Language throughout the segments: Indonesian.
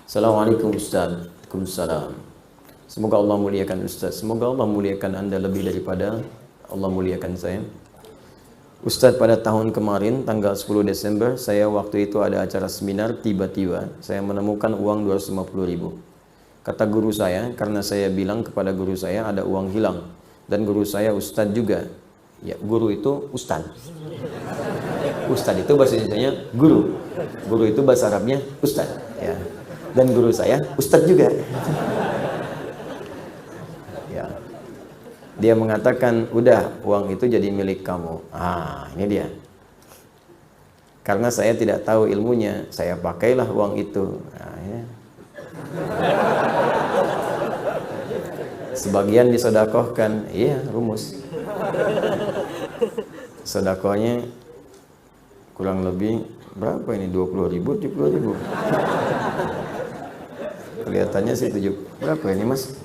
Assalamualaikum Ustaz. Waalaikumsalam. Semoga Allah muliakan Ustaz. Semoga Allah muliakan Anda lebih daripada Allah muliakan saya. Ustaz, pada tahun kemarin tanggal 10 Desember saya waktu itu ada acara seminar, tiba-tiba saya menemukan uang 250.000. Kata guru saya, karena saya bilang kepada guru saya ada uang hilang, dan guru saya Ustaz juga. Ya, guru itu Ustaz. Ustaz itu bahasa Indonesianya guru. Guru itu bahasa Arabnya Ustaz. Ya. Dan guru saya Ustaz juga. Ya. Dia mengatakan, udah uang itu jadi milik kamu. Ini dia. Karena saya tidak tahu ilmunya, saya pakailah uang itu. Ya. Sebagian disodakohkan. Iya, rumus. Sodakohnya kurang lebih berapa ini? 20.000, 70.000. Kelihatannya sih berapa ini Mas?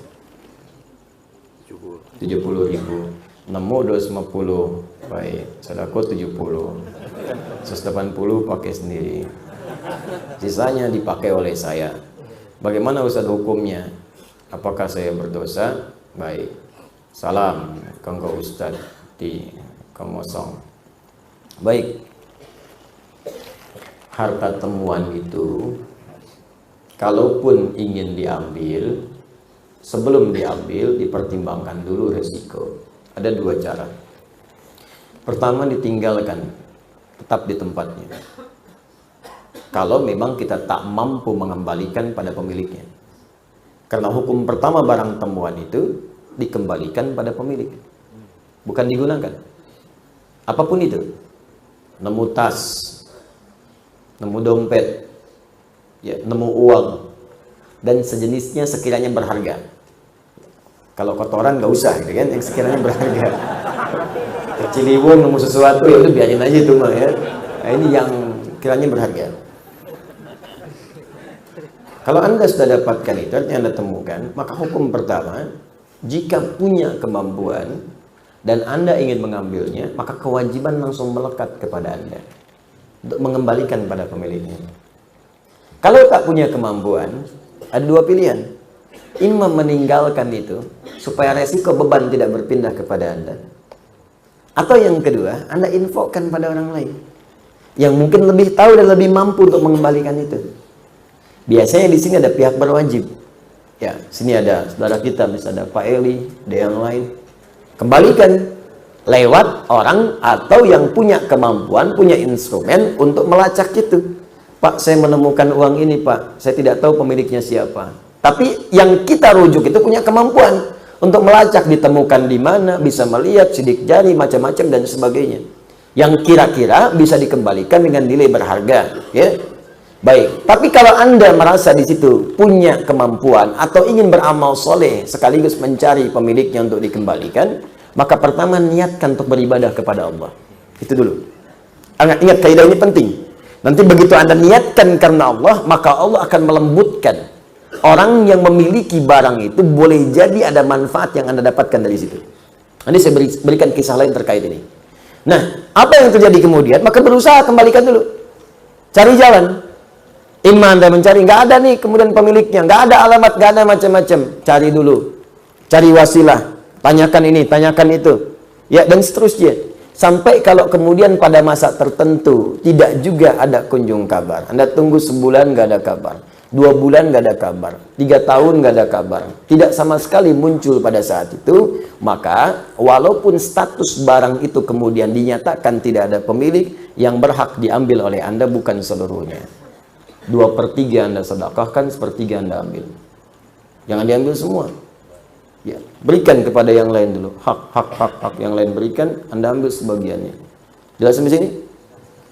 70.000. Nemu 250. Baik, sedekah 70. 180 pakai sendiri. Sisanya dipakai oleh saya. Bagaimana Ustaz hukumnya? Apakah saya berdosa? Baik. Salam kanggo Ustaz di Kemosong. Baik. Harta temuan itu kalaupun ingin diambil, sebelum diambil dipertimbangkan dulu resiko. Ada dua cara. Pertama, ditinggalkan, tetap di tempatnya. Kalau memang kita tak mampu mengembalikan pada pemiliknya. Karena hukum pertama barang temuan itu dikembalikan pada pemilik, bukan digunakan. Apapun itu, nemu tas, nemu dompet, ya, nemu uang dan sejenisnya sekiranya berharga. Kalau kotoran nggak usah, gitu kan, yang sekiranya berharga. Ciliwung nemu sesuatu, ya itu biarin aja itu mah ya. Nah, ini yang kiranya berharga. Kalau Anda sudah dapatkan itu, artinya Anda temukan, maka hukum pertama, jika punya kemampuan dan Anda ingin mengambilnya, maka kewajiban langsung melekat kepada Anda untuk mengembalikan pada pemiliknya. Kalau tak punya kemampuan, ada dua pilihan. Imam meninggalkan itu supaya resiko beban tidak berpindah kepada Anda. Atau yang kedua, Anda infokkan pada orang lain yang mungkin lebih tahu dan lebih mampu untuk mengembalikan itu. Biasanya di sini ada pihak berwajib. Ya, sini ada saudara kita, misalnya ada Pak Eli, ada yang lain. Kembalikan lewat orang atau yang punya kemampuan, punya instrumen untuk melacak itu. Pak, saya menemukan uang ini, Pak. Saya tidak tahu pemiliknya siapa. Tapi yang kita rujuk itu punya kemampuan untuk melacak, ditemukan di mana, bisa melihat sidik jari, macam-macam dan sebagainya. Yang kira-kira bisa dikembalikan dengan nilai berharga, ya. Baik, tapi kalau Anda merasa di situ punya kemampuan atau ingin beramal soleh sekaligus mencari pemiliknya untuk dikembalikan, maka pertama niatkan untuk beribadah kepada Allah. Itu dulu. Ingat, kaidah ini penting. Nanti begitu Anda niatkan karena Allah, maka Allah akan melembutkan. Orang yang memiliki barang itu boleh jadi ada manfaat yang Anda dapatkan dari situ. Nanti saya berikan kisah lain terkait ini. Nah, apa yang terjadi kemudian? Maka berusaha kembalikan dulu. Cari jalan. Iman Anda mencari, nggak ada nih kemudian pemiliknya, nggak ada alamat, nggak ada macam-macam. Cari dulu, cari wasilah, tanyakan ini, tanyakan itu, ya, dan seterusnya. Sampai kalau kemudian pada masa tertentu tidak juga ada kunjung kabar, Anda tunggu sebulan nggak ada kabar, 2 bulan nggak ada kabar, 3 tahun nggak ada kabar, tidak sama sekali muncul pada saat itu, maka walaupun status barang itu kemudian dinyatakan tidak ada pemilik, yang berhak diambil oleh Anda bukan seluruhnya. 2/3 Anda sedekahkan, 1/3 Anda ambil. Jangan diambil semua. Ya, berikan kepada yang lain dulu. Hak yang lain berikan, Anda ambil sebagiannya. Jelas sampai sini?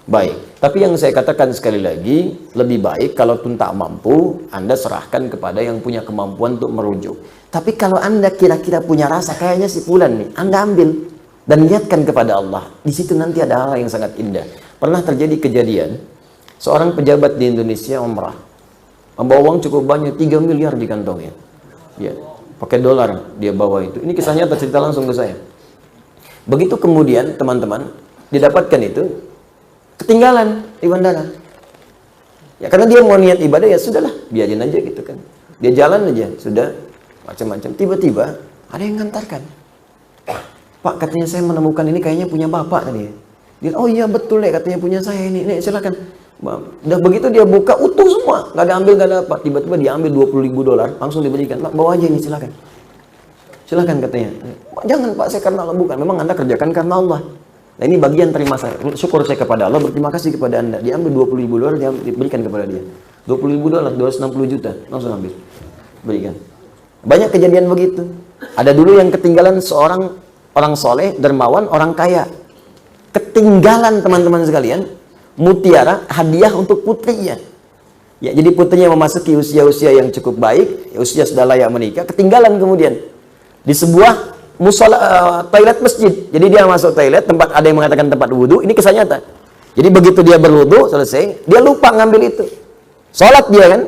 Baik. Tapi yang saya katakan sekali lagi, lebih baik kalaupun tak mampu, Anda serahkan kepada yang punya kemampuan untuk merujuk. Tapi kalau Anda kira-kira punya rasa, kayaknya si fulan nih, Anda ambil dan niatkan kepada Allah. Di situ nanti ada hal yang sangat indah. Pernah terjadi kejadian, seorang pejabat di Indonesia umrah, membawa uang cukup banyak, 3 miliar di kantongnya. Ya, pakai dolar dia bawa itu. Ini kisahnya tercerita langsung ke saya. Begitu kemudian teman-teman didapatkan itu, ketinggalan di bandara. Ya karena dia mau niat ibadah, ya sudahlah, biarin aja gitu kan. Dia jalan aja, sudah macam-macam. Tiba-tiba ada yang ngantarkan. Pak, katanya saya menemukan ini kayaknya punya bapak tadi. Dia, oh iya betul ya, katanya punya saya ini. Nih silakan. Udah begitu dia buka utuh semua, nggak ada ambil, nggak ada apa. Tiba-tiba dia ambil $20.000, langsung diberikan. Pak, bawa aja ini, silakan. Silakan katanya. Jangan Pak, saya karena Allah, bukan. Memang Anda kerjakan karena Allah. Nah ini bagian terima saya. Syukur saya kepada Allah, berterima kasih kepada Anda. Dia ambil $20.000, dia diberikan kepada dia. $20.000, 260 juta, langsung ambil. Berikan. Banyak kejadian begitu. Ada dulu yang ketinggalan seorang orang soleh, dermawan, orang kaya. Ketinggalan teman-teman sekalian, mutiara, hadiah untuk putrinya. Ya, jadi putrinya memasuki usia-usia yang cukup baik, usia sudah layak menikah, ketinggalan kemudian di sebuah toilet masjid. Jadi dia masuk toilet, tempat ada yang mengatakan tempat wudhu, ini kisah nyata. Jadi begitu dia berwudhu selesai, dia lupa ngambil itu. Sholat dia kan,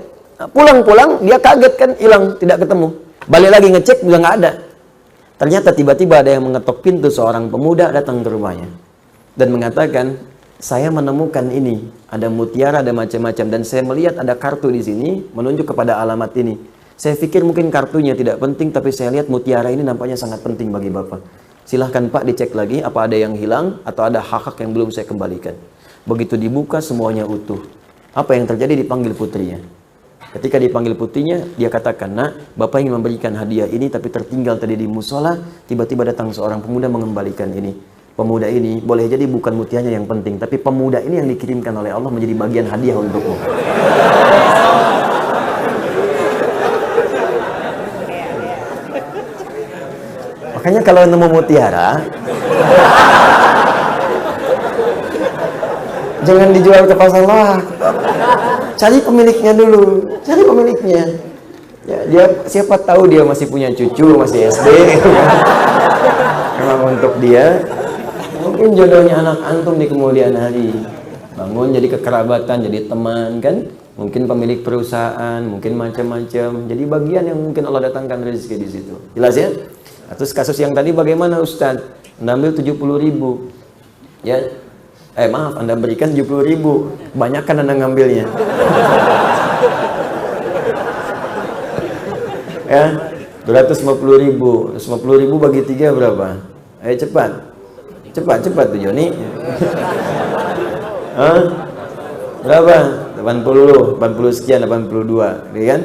pulang-pulang dia kaget kan, hilang, tidak ketemu. Balik lagi ngecek, udah nggak ada. Ternyata tiba-tiba ada yang mengetok pintu, seorang pemuda datang ke rumahnya dan mengatakan, saya menemukan ini, ada mutiara, ada macam-macam, dan saya melihat ada kartu di sini menunjuk kepada alamat ini. Saya pikir mungkin kartunya tidak penting, tapi saya lihat mutiara ini nampaknya sangat penting bagi Bapak. Silahkan Pak dicek lagi apa ada yang hilang atau ada hak-hak yang belum saya kembalikan. Begitu dibuka semuanya utuh. Apa yang terjadi? Dipanggil putrinya. Ketika dipanggil putrinya, dia katakan, nak, Bapak ingin memberikan hadiah ini tapi tertinggal tadi di musola, tiba-tiba datang seorang pemuda mengembalikan ini. Pemuda ini boleh jadi bukan mutiaranya yang penting, tapi pemuda ini yang dikirimkan oleh Allah menjadi bagian hadiah untukmu. Makanya kalau nemu mutiara, jangan dijual ke pasar lah. Cari pemiliknya dulu, cari pemiliknya. Ya, dia siapa tahu dia masih punya cucu, masih SD. Memang untuk dia. Mungkin jodohnya anak antum di kemudian hari. Bangun jadi kekerabatan, jadi teman kan. Mungkin pemilik perusahaan, mungkin macam-macam. Jadi bagian yang mungkin Allah datangkan rezeki di situ. Jelas ya? Terus kasus yang tadi bagaimana Ustaz? Anda ambil 70.000. Ya. Maaf, Anda berikan 70.000. Banyak kan Anda ngambilnya. Ya. 250.000. 250.000 bagi 3 berapa? Ayo cepat. Cepat tuh Joni. Berapa? 80 sekian, 82, ya kan?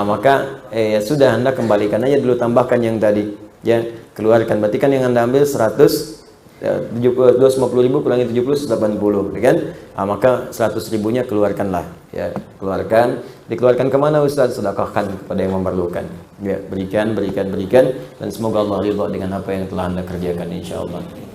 Maka ya sudah, Anda kembalikan aja dulu, tambahkan yang tadi, ya, keluarkan. Berarti kan yang Anda ambil 100, 250.000 kurangi 70, 180, ya kan? Maka 100.000-nya keluarkanlah, ya, dikeluarkan kemana Ustaz? Sedekahkan kepada yang memerlukan, ya, berikan, dan semoga Allah ridha dengan apa yang telah Anda kerjakan, insyaallah.